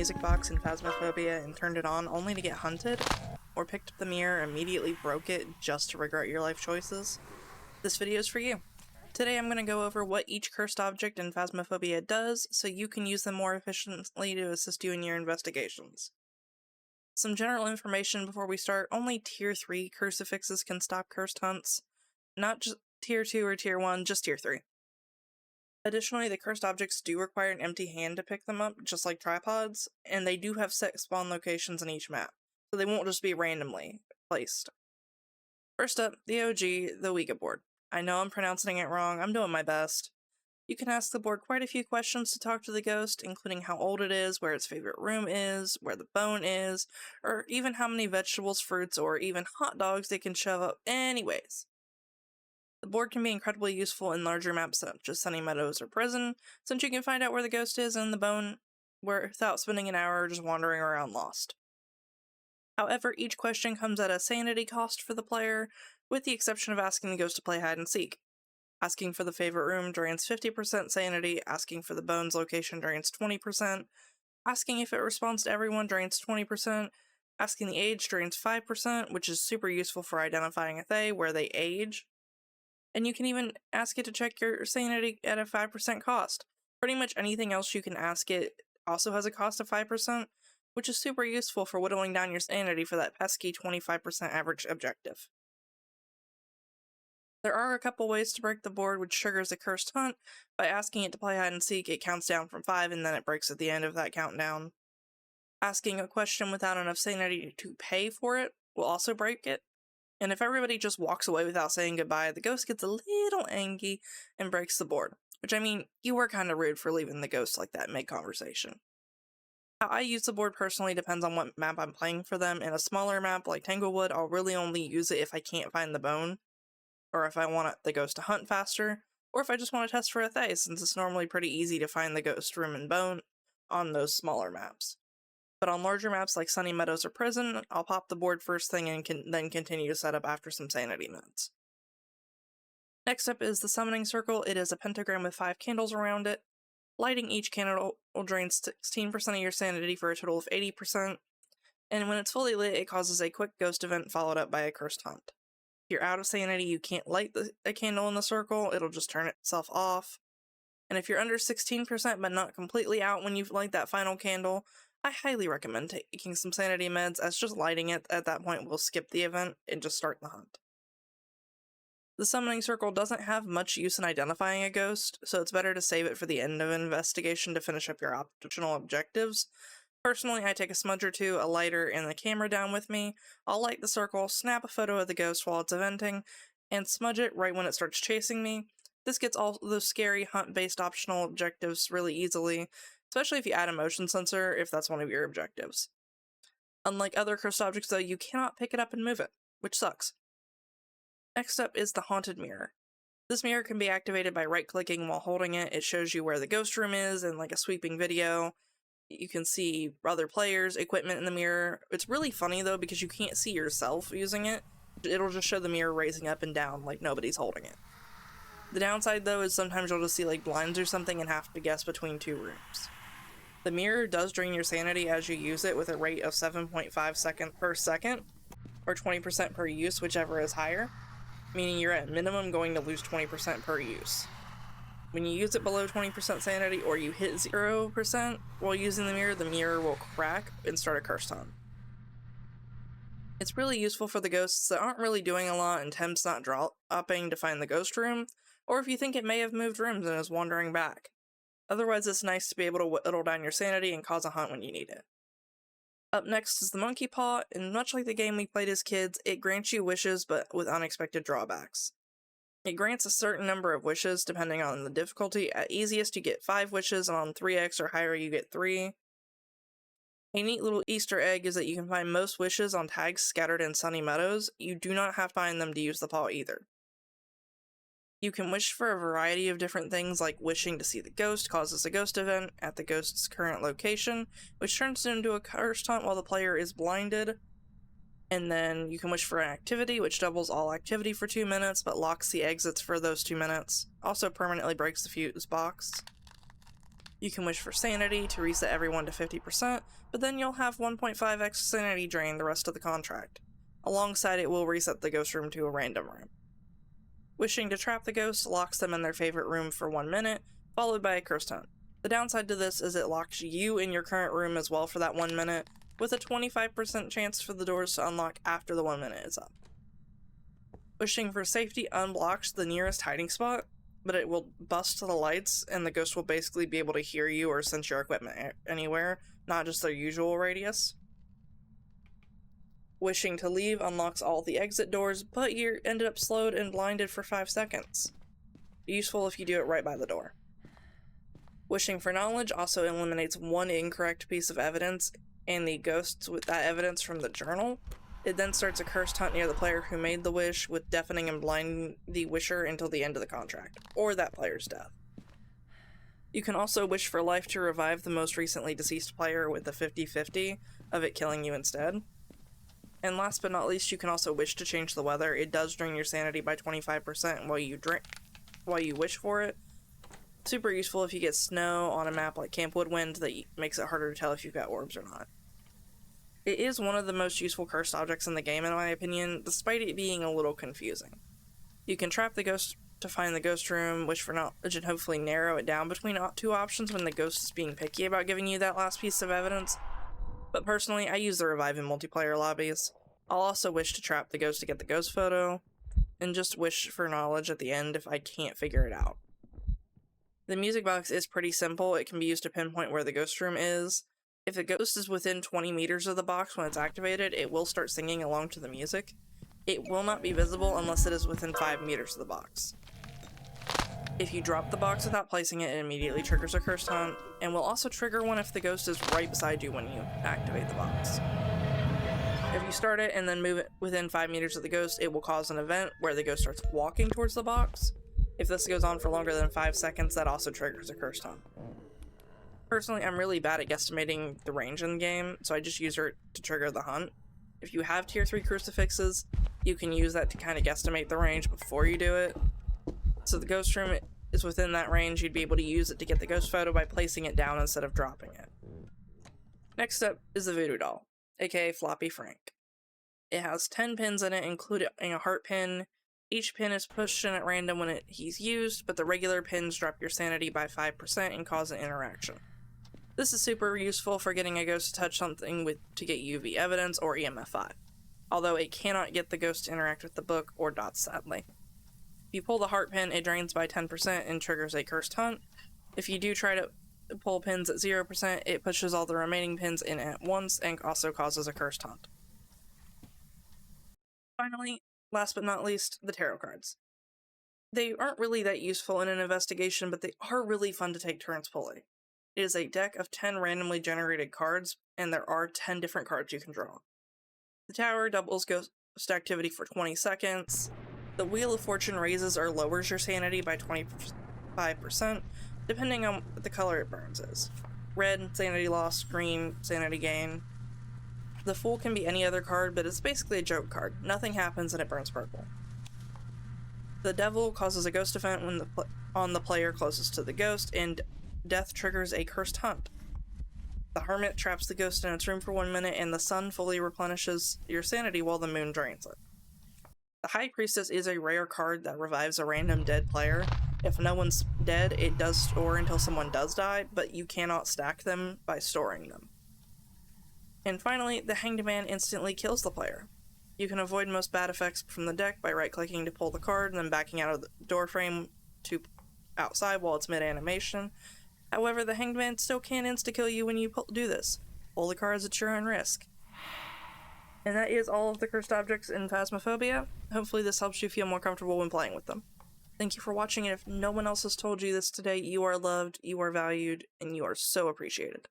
music box in Phasmophobia and turned it on only to get hunted, or picked up the mirror and immediately broke it just to regret your life choices? This video is for you. Today I'm going to go over what each cursed object in Phasmophobia does so you can use them more efficiently to assist you in your investigations. Some general information before we start: only Tier 3 crucifixes can stop cursed hunts, not just Tier 2 or Tier 1, just Tier 3. Additionally, the cursed objects do require an empty hand to pick them up, just like tripods, and they do have set spawn locations in each map, so they won't just be randomly placed. First up, the OG, the Ouija Board. I know I'm pronouncing it wrong, I'm doing my best. You can ask the board quite a few questions to talk to the ghost, including how old it is, where its favorite room is, where the bone is, or even how many vegetables, fruits, or even hot dogs they can shove up. Anyways. The board can be incredibly useful in larger maps such as Sunny Meadows or Prison, since you can find out where the ghost is in the bone without spending an hour just wandering around lost. However, each question comes at a sanity cost for the player, with the exception of asking the ghost to play hide and seek. Asking for the favorite room drains 50% sanity, asking for the bone's location drains 20%, asking if it responds to everyone drains 20%, asking the age drains 5%, which is super useful for identifying a Fae where they age. And you can even ask it to check your sanity at a 5% cost. Pretty much anything else you can ask it also has a cost of 5%, which is super useful for whittling down your sanity for that pesky 25% average objective. There are a couple ways to break the board, which triggers a cursed hunt. By asking it to play hide and seek, it counts down from 5 and then it breaks at the end of that countdown. Asking a question without enough sanity to pay for it will also break it. And if everybody just walks away without saying goodbye, the ghost gets a little angry and breaks the board. Which, I mean, you were kind of rude for leaving the ghost like that mid-conversation. How I use the board personally depends on what map I'm playing for them. In a smaller map like Tanglewood, I'll really only use it if I can't find the bone, or if I want the ghost to hunt faster, or if I just want to test for a Fae, since it's normally pretty easy to find the ghost room and bone on those smaller maps. But on larger maps like Sunny Meadows or Prison, I'll pop the board first thing and then continue to set up after some sanity meds. Next up is the Summoning Circle. It is a pentagram with 5 candles around it. Lighting each candle will drain 16% of your sanity for a total of 80%, and when it's fully lit, it causes a quick ghost event followed up by a cursed hunt. If you're out of sanity, you can't light a candle in the circle, it'll just turn itself off. And if you're under 16% but not completely out when you light that final candle, I highly recommend taking some sanity meds, as just lighting it at that point will skip the event and just start the hunt. The Summoning Circle doesn't have much use in identifying a ghost, so it's better to save it for the end of an investigation to finish up your optional objectives. Personally, I take a smudge or two, a lighter, and the camera down with me. I'll light the circle, snap a photo of the ghost while it's eventing, and smudge it right when it starts chasing me. This gets all those scary hunt-based optional objectives really easily, especially if you add a motion sensor if that's one of your objectives. Unlike other cursed objects though, you cannot pick it up and move it, which sucks. Next up is the Haunted Mirror. This mirror can be activated by right-clicking while holding it. It shows you where the ghost room is in like a sweeping video. You can see other players, equipment in the mirror. It's really funny though because you can't see yourself using it. It'll just show the mirror raising up and down like nobody's holding it. The downside though is sometimes you'll just see like blinds or something and have to guess between 2 rooms. The mirror does drain your sanity as you use it with a rate of 7.5 seconds per second, or 20% per use, whichever is higher, meaning you're at minimum going to lose 20% per use. When you use it below 20% sanity or you hit 0% while using the mirror will crack and start a cursed hunt. It's really useful for the ghosts that aren't really doing a lot and temps not dropping to find the ghost room, or if you think it may have moved rooms and is wandering back. Otherwise, it's nice to be able to whittle down your sanity and cause a hunt when you need it. Up next is the Monkey Paw, and much like the game we played as kids, it grants you wishes but with unexpected drawbacks. It grants a certain number of wishes depending on the difficulty. At easiest you get 5 wishes, and on 3x or higher you get 3. A neat little Easter egg is that you can find most wishes on tags scattered in Sunny Meadows. You do not have to find them to use the paw either. You can wish for a variety of different things, like wishing to see the ghost causes a ghost event at the ghost's current location, which turns into a cursed hunt while the player is blinded. And then you can wish for an activity, which doubles all activity for 2 minutes, but locks the exits for those 2 minutes. Also permanently breaks the fuse box. You can wish for sanity to reset everyone to 50%, but then you'll have 1.5x sanity drain the rest of the contract. Alongside it will reset the ghost room to a random room. Wishing to trap the ghost locks them in their favorite room for 1 minute, followed by a cursed hunt. The downside to this is it locks you in your current room as well for that 1 minute, with a 25% chance for the doors to unlock after the 1 minute is up. Wishing for safety unblocks the nearest hiding spot, but it will bust the lights and the ghost will basically be able to hear you or sense your equipment anywhere, not just their usual radius. Wishing to leave unlocks all the exit doors, but you ended up slowed and blinded for 5 seconds. Useful if you do it right by the door. Wishing for knowledge also eliminates 1 incorrect piece of evidence and the ghosts with that evidence from the journal. It then starts a cursed hunt near the player who made the wish, with deafening and blinding the wisher until the end of the contract, or that player's death. You can also wish for life to revive the most recently deceased player with a 50-50 of it killing you instead. And last but not least, you can also wish to change the weather. It does drain your sanity by 25% while you wish for it. Super useful if you get snow on a map like Camp Woodwind that makes it harder to tell if you've got orbs or not. It is one of the most useful cursed objects in the game, in my opinion, despite it being a little confusing. You can trap the ghost to find the ghost room, wish for knowledge, and hopefully narrow it down between 2 options when the ghost is being picky about giving you that last piece of evidence. But personally, I use the revive in multiplayer lobbies. I'll also wish to trap the ghost to get the ghost photo, and just wish for knowledge at the end if I can't figure it out. The music box is pretty simple. It can be used to pinpoint where the ghost room is. If the ghost is within 20 meters of the box when it's activated, it will start singing along to the music. It will not be visible unless it is within 5 meters of the box. If you drop the box without placing it, it immediately triggers a cursed hunt, and will also trigger one if the ghost is right beside you when you activate the box. If you start it and then move it within 5 meters of the ghost, it will cause an event where the ghost starts walking towards the box. If this goes on for longer than 5 seconds, that also triggers a cursed hunt. Personally, I'm really bad at guesstimating the range in the game, so I just use her to trigger the hunt. If you have tier 3 crucifixes, you can use that to kind of guesstimate the range before you do it. So the ghost room is within that range, you'd be able to use it to get the ghost photo by placing it down instead of dropping it. Next up is the Voodoo Doll, aka Floppy Frank. It has 10 pins in it, including a heart pin. Each pin is pushed in at random when he's used, but the regular pins drop your sanity by 5% and cause an interaction. This is super useful for getting a ghost to touch something to get UV evidence or EMF 5, although it cannot get the ghost to interact with the book or dots, sadly. If you pull the heart pin, it drains by 10% and triggers a cursed hunt. If you do try to pull pins at 0%, it pushes all the remaining pins in at once and also causes a cursed hunt. Finally, last but not least, the tarot cards. They aren't really that useful in an investigation, but they are really fun to take turns pulling. It is a deck of 10 randomly generated cards, and there are 10 different cards you can draw. The Tower doubles ghost activity for 20 seconds. The Wheel of Fortune raises or lowers your sanity by 25%, depending on what the color it burns is. Red, sanity loss; green, sanity gain. The Fool can be any other card, but it's basically a joke card. Nothing happens and it burns purple. The Devil causes a ghost event on the player closest to the ghost, and Death triggers a cursed hunt. The Hermit traps the ghost in its room for 1 minute, and the Sun fully replenishes your sanity while the Moon drains it. The High Priestess is a rare card that revives a random dead player. If no one's dead, it does store until someone does die, but you cannot stack them by storing them. And finally, the Hanged Man instantly kills the player. You can avoid most bad effects from the deck by right-clicking to pull the card and then backing out of the door frame to outside while it's mid-animation. However, the Hanged Man still can insta-kill you when you do this. Pull the cards at your own risk. And that is all of the cursed objects in Phasmophobia. Hopefully this helps you feel more comfortable when playing with them. Thank you for watching, and if no one else has told you this today, you are loved, you are valued, and you are so appreciated.